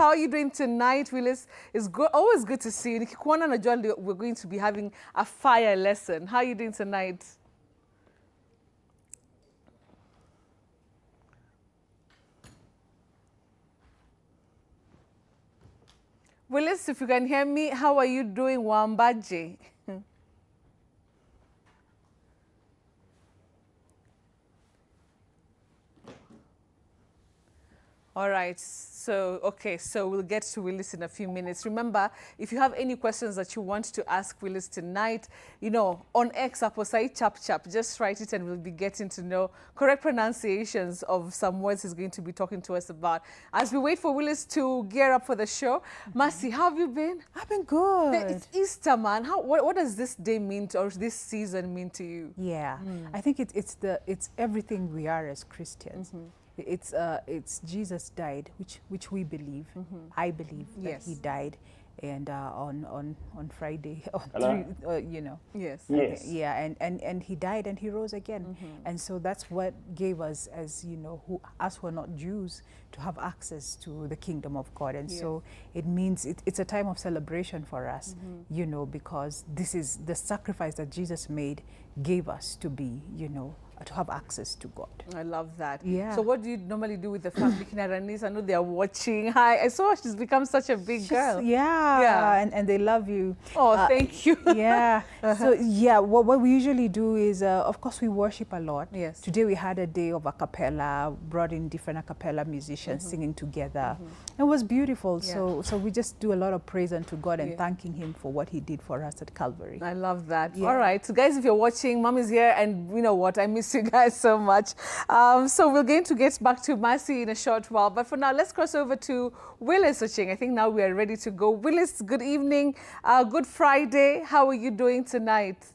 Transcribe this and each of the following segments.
how are you doing tonight, Willice? It's always good to see you. Nikikuona najua we're going to be having a fire lesson. How are you doing tonight? Willice, if you can hear me, how are you doing, Wambaje? All right, so we'll get to Willice in a few minutes. Remember, if you have any questions that you want to ask Willice tonight, you know, on X, Aposai Chap, just write it and we'll be getting to know correct pronunciations of some words he's going to be talking to us about. As we wait for Willice to gear up for the show, Mercy, how have you been? I've been good. It's Easter, man. What does this day mean or this season mean to you? Yeah, I think it's everything we are as Christians. It's Jesus died, which we believe. I believe that he died, and on Friday, you know. Yes. Yes. Yeah, and he died and he rose again, and so that's what gave us, as you know, us who are not Jews, to have access to the kingdom of God, and so it means it's a time of celebration for us, you know, because this is the sacrifice that Jesus made, gave us to be, you know, to have access to God. I love that. Yeah. So what do you normally do with the family? Kinaranis, I know they are watching. Hi, I saw she's become such a big girl. Yeah. And they love you. Oh, thank you. Yeah. So yeah, what we usually do is, of course, we worship a lot. Yes. Today we had a day of a cappella, brought in different a cappella musicians singing together. It was beautiful. Yeah. So we just do a lot of praise unto God and thanking him for what he did for us at Calvary. I love that. Yeah. All right. So guys, if you're watching, Mom is here, and you know what? I miss you guys so much. So we're going to get back to Mercy in a short while. But for now, let's cross over to Willice Ochieng. I think now we are ready to go. Willice, good evening. Good Friday. How are you doing tonight?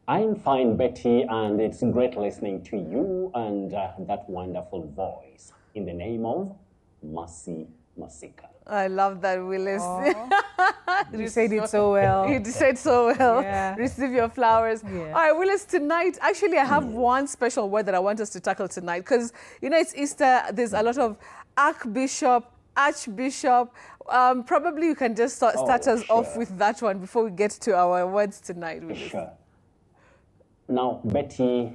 I'm fine, Betty, and it's great listening to you and that wonderful voice. In the name of Mercy Masika. I love that, Willice. You said it so well. You said so well. Yeah. Receive your flowers. Yeah. All right, Willice, tonight, actually, I have one special word that I want us to tackle tonight because, you know, it's Easter. There's a lot of archbishop. Probably you can just start us off with that one before we get to our words tonight, Willice. Sure. Now, Betty,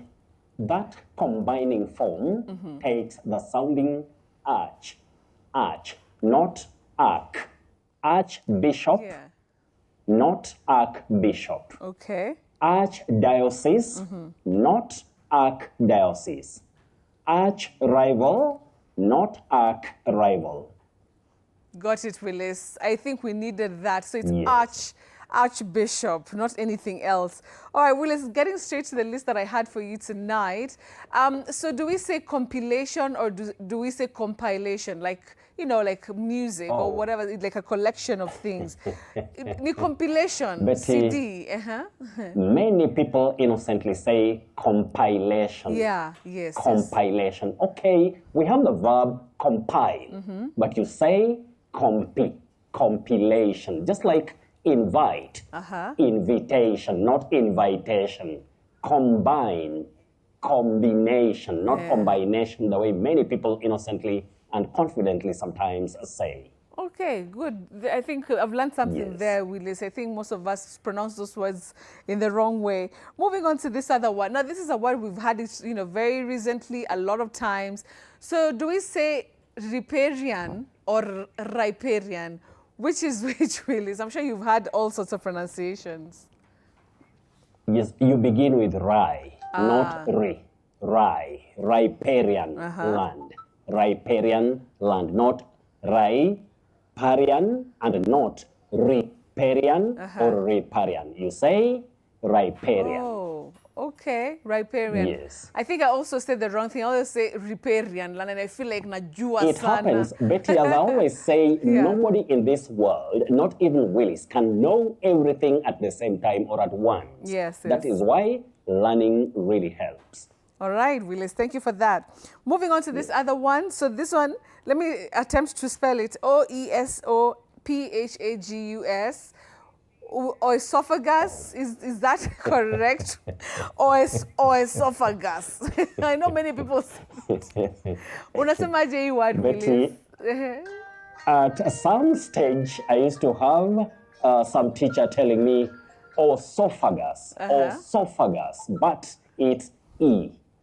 that combining form takes the sounding arch, not arch. Archbishop, not archbishop. Okay. Archdiocese, not archdiocese. Arch-rival, not arch-rival. Got it, Willice. I think we needed that. So it's Archbishop, not anything else. All right, Willice, getting straight to the list that I had for you tonight. So do we say compilation or do we say compilation? Like, you know, like music or whatever, like a collection of things. The compilation, Betty, CD. Many people innocently say compilation. Yeah, yes. Compilation. Yes. Okay, we have the verb compile, but you say compilation, just like invite, invitation, not invitation. Combine, combination, not combination, the way many people innocently and confidently sometimes say. Okay, good. I think I've learned something there, Willice. I think most of us pronounce those words in the wrong way. Moving on to this other one. Now, this is a word we've had, you know, very recently, a lot of times. So do we say riparian or riparian? Which is which, Willice? I'm sure you've had all sorts of pronunciations. Yes, you begin with rai, not ri. Rai, riparian land. Riparian land, not riparian and not riparian or riparian. You say riparian. Oh, okay, riparian. Yes. I think I also said the wrong thing. I always say riparian land, and I feel like najua It happens, Betty, as I always say, nobody in this world, not even Willice, can know everything at the same time or at once. Yes. That is why learning really helps. All right, Willice, thank you for that. Moving on to this other one. So this one, let me attempt to spell it. O-E-S-O-P-H-A-G-U-S. Oesophagus, is that correct? Oesophagus. I know many people say it. Unasemaje hii word, Willice? At some stage, I used to have some teacher telling me esophagus, esophagus, but it's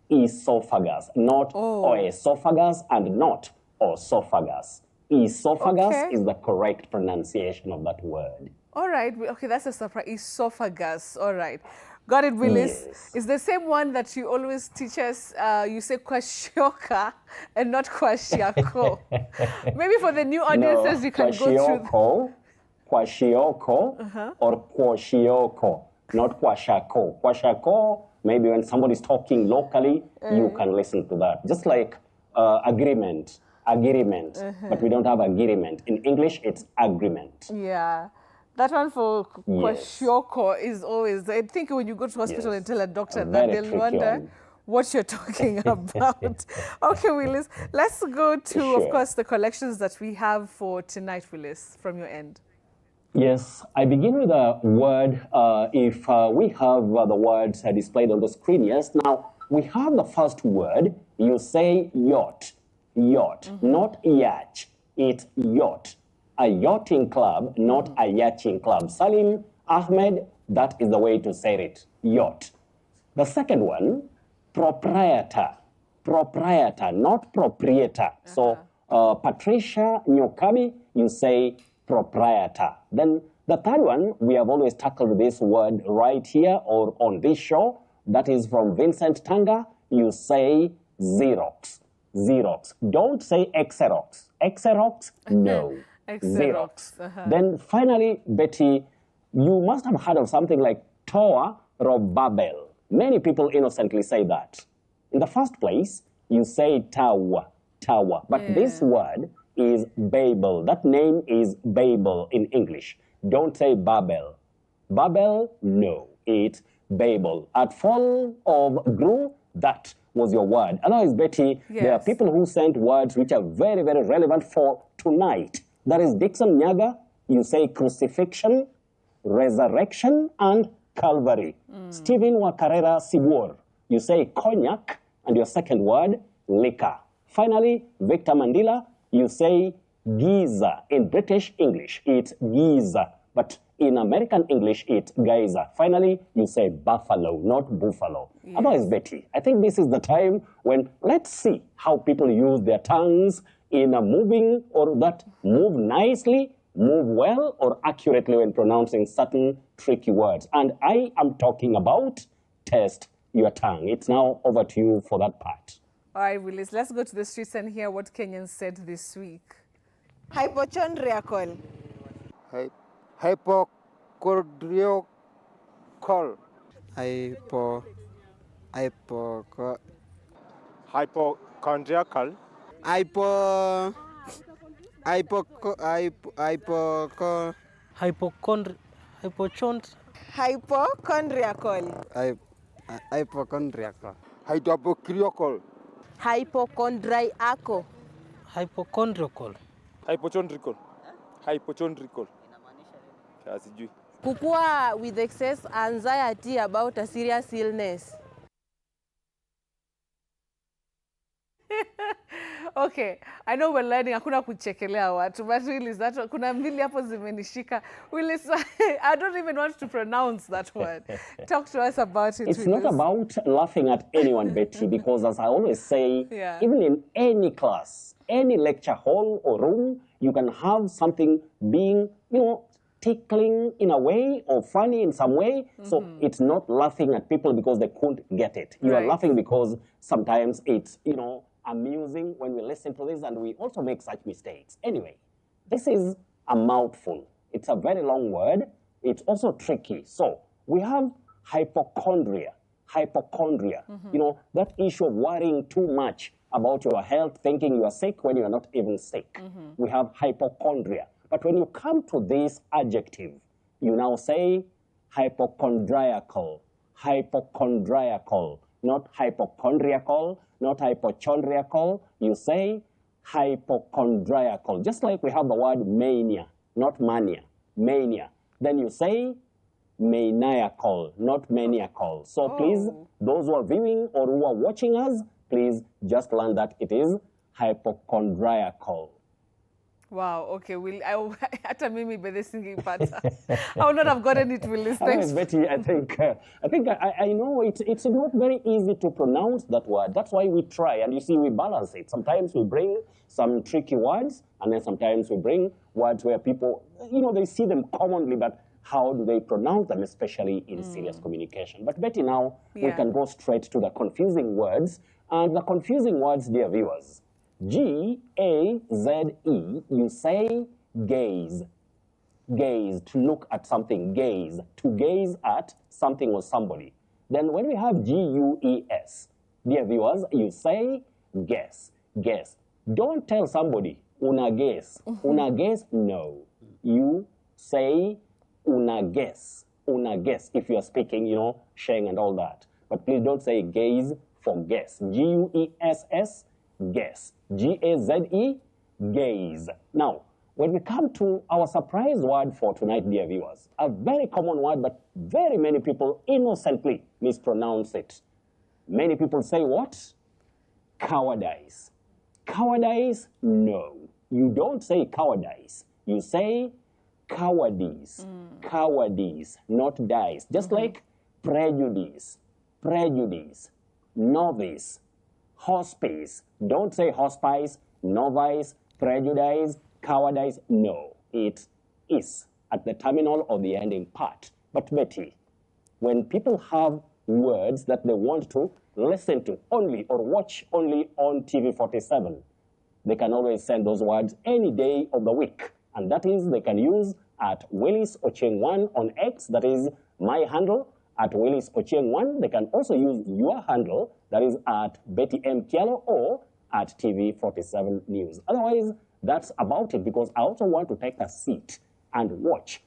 esophagus, not esophagus and not esophagus. Esophagus is the correct pronunciation of that word. All right. Okay, that's a surprise. Esophagus. All right. Got it, Willice. Yes. It's the same one that you always teach us. You say Kwashiorkor and not Kwashiorkor. Maybe for the new audiences, you can go through. Kwashiorkor or Kwashiorkor, not Kwashako. Kwashako, maybe when somebody's talking locally, you can listen to that. Just like agreement, but we don't have agreement. In English, it's agreement. Yeah. That one for Kwashiorkor is always, I think when you go to hospital and tell a doctor that, they'll wonder what you're talking about. Okay, Willice, let's go to, of course, the collections that we have for tonight, Willice, from your end. Yes, I begin with a word. If we have the words displayed on the screen, yes. Now, we have the first word. You say yacht, not yacht. It's yacht. A yachting club, not a yachting club. Salim Ahmed, that is the way to say it, yacht. The second one, proprietor, not proprietor. So, Patricia Nyokabi, you say proprietor. Then the third one, we have always tackled this word right here or on this show. That is from Vincent Tanga. You say Xerox. Don't say Xerox. Xerox, no. Xerox. Then finally, Betty, you must have heard of something like Tower of Babel. Many people innocently say that. In the first place, you say tower. But this word is Babel. That name is Babel in English. Don't say Babel. Babel, no, it's Babel. At fall of Gru, that was your word. Otherwise, Betty, there are people who sent words which are very, very relevant for tonight. That is Dixon Nyaga, you say crucifixion, resurrection, and Calvary. Stephen Wakarera Sibur, you say cognac, and your second word, liquor. Finally, Victor Mandela, you say Giza. In British English, it's Giza, but in American English, it's Geyser. Finally, you say buffalo, not buffalo. Otherwise, Betty, I think this is the time when let's see how people use their tongues in a moving or that move nicely, move well, or accurately when pronouncing certain tricky words. And I am talking about test your tongue. It's now over to you for that part. All right, Willice, let's go to the streets and hear what Kenyans said this week. Hypochondriacal. Hypochondriacal. Hypochondriacal. Hypochondriacal. Hypochondriacal. Hypochondriacal. Hypochondriacal. Hypochondriacal. Hypochondriacal. Kukua with excess anxiety about a serious illness. Okay, I know we're learning, hakuna kuchekelea watu, but Willice, that kuna mbili hapo zimenishika. Willice, I don't even want to pronounce that word. Talk to us about it, It's Willice. not about laughing at anyone, Betty, because as I always say, even in any class, any lecture hall or room, you can have something being, tickling in a way or funny in some way. So it's not laughing at people because they couldn't get it. You are laughing because sometimes it's, amusing when we listen to this, and we also make such mistakes. Anyway, this is a mouthful. It's a very long word. It's also tricky. So we have hypochondria. That issue of worrying too much about your health, thinking you are sick when you are not even sick. We have hypochondria. But when you come to this adjective, you now say hypochondriacal, not hypochondriacal, not hypochondriacal. You say hypochondriacal. Just like we have the word mania, not mania, mania. Then you say maniacal, not maniacal. So please, those who are viewing or who are watching us, please just learn that it is hypochondriacal. Wow, okay. After Mimi by the singing part, I would not have gotten it, Willice. Thanks. Betty, I know it's not very easy to pronounce that word. That's why we try, and you see, we balance it. Sometimes we bring some tricky words, and then sometimes we bring words where people, they see them commonly, but how do they pronounce them, especially in serious communication? But Betty, now we can go straight to the confusing words. And the confusing words, dear viewers, G-A-Z-E, you say gaze. Gaze, to look at something, gaze, to gaze at something or somebody. Then when we have G-U-E-S, dear viewers, you say guess, guess. Don't tell somebody, una guess. Una guess, no. You say una guess, if you're speaking, Sheng and all that. But please don't say gaze for guess. G-U-E-S-S, guess. G-A-Z-E, gaze. Now, when we come to our surprise word for tonight, dear viewers, a very common word, but very many people innocently mispronounce it. Many people say what? Cowardice. Cowardice? No. You don't say cowardice. You say cowardice. Cowardice, not dice. Just like prejudice, prejudice, novice, hospice. Don't say hospice, novice, prejudice, cowardice. No, it is at the terminal or the ending part. But Betty, when people have words that they want to listen to only or watch only on TV47, they can always send those words any day of the week. And that is, they can use at Willice Ochieng 1 on X, that is my handle, at Willice Ochieng 1. They can also use your handle, that is at Betty M. Kialo, or at TV47 News. Otherwise, that's about it, because I also want to take a seat and watch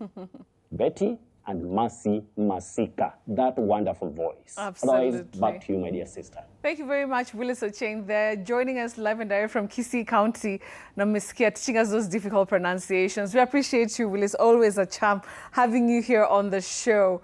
Betty and Mercy Masika, that wonderful voice. Absolutely. Otherwise, back to you, my dear sister. Thank you very much, Willice Ochieng there, joining us live and direct from Kisii County, Namiskia, teaching us those difficult pronunciations. We appreciate you, Willice. Always a charm having you here on the show.